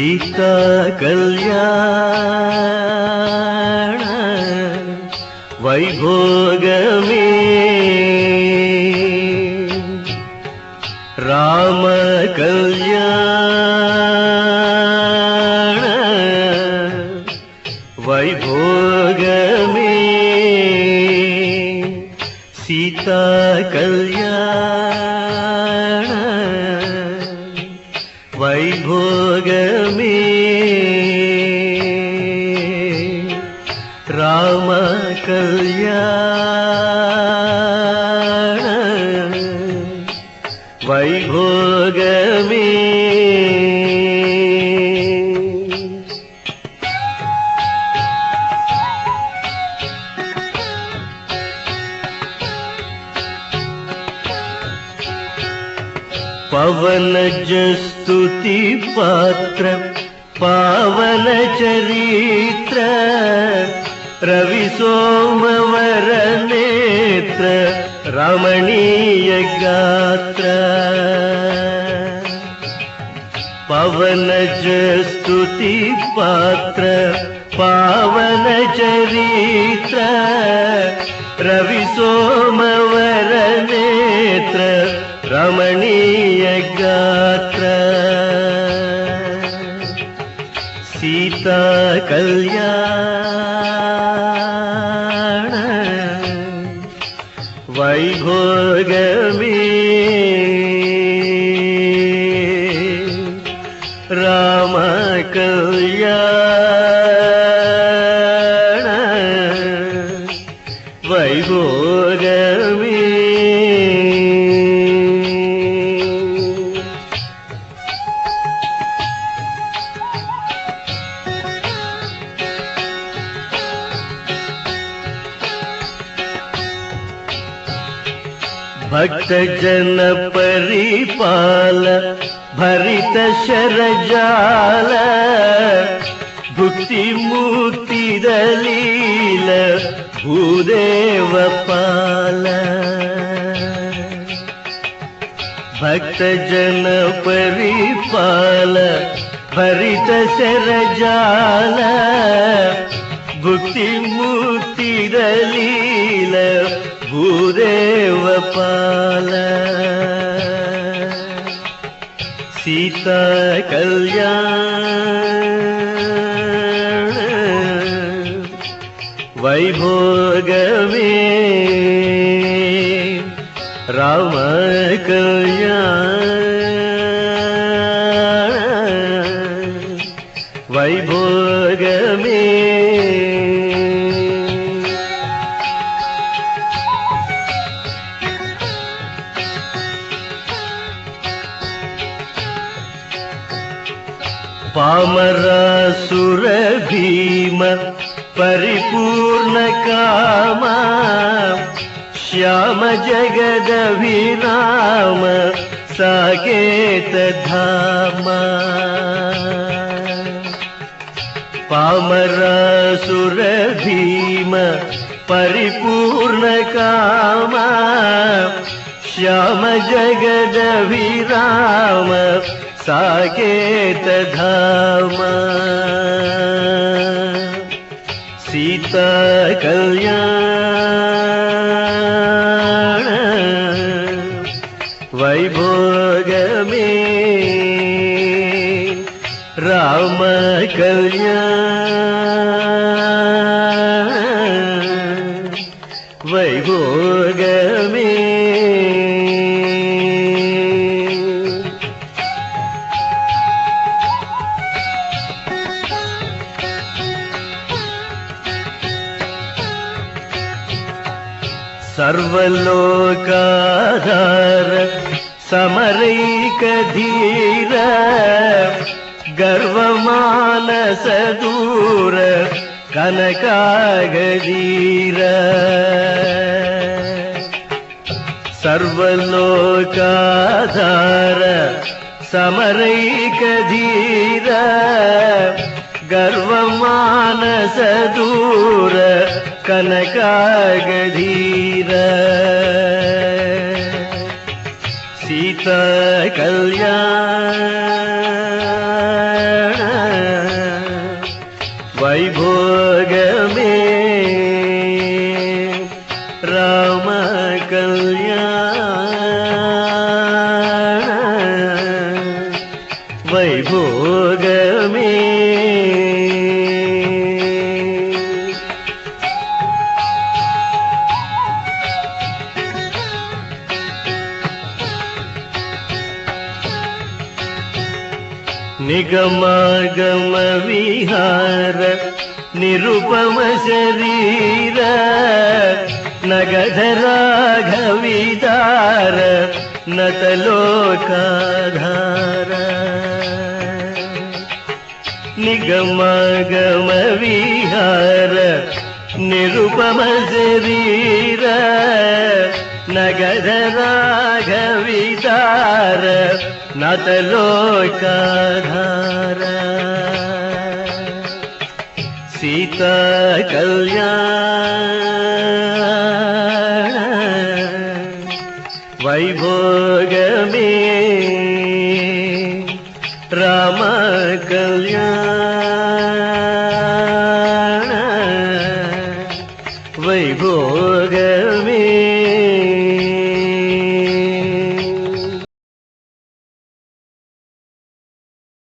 सीता कल्याण वैभोगमे राम कल्याण वैभोगमे सीता कल्याण वैभोगमे राम कल्याण वैभोगमे पवनज स्तुति पात्र पावन चरित्र रवि सोमवर नेत्र रमणीय गात्र पवनज स्तुति पात्र पावन चरित्र रवि सोमवर नेत्र रमणीय गात्र सीता कल्याण वैभोगमे राम कल्याण वैभोगमे भक्त जन परिपाल भरित शरजाल भुक्ति मुक्ति दलील भूदेव पाल भक्त जन परिपाल भरित शरजाल भुक्ति मुक्ति दलील भूदेव पाल सीता कल्याण वैभोगमे राम कल्याण वैभोगमे पामरासुर भीम परिपूर्ण काम श्याम जगदभिराम साकेत धाम पामरासुर भीम परिपूर्ण काम श्याम जगदभिराम साकेत धाम सीता कल्याण वैभोगमे राम कल्याण वैभोगमे सर्वलोकाधार समरैक धीर गर्वमानस दूर कनकागधीर सर्वलोकाधार समरैक धीर गर्वमानस दूर कनकागधीर सीता कल्याण నిగమాగమ విహార నిరుపమ శరీర నగధరాఘవిదార నతలోకాధార నిగమాగమ విహార నిరుపమ శరీర నగధరాఘవిదార నతలోకాధార సీతా కళ్యాణ వైభోగమే రామ కళ్యాణ వైభోగ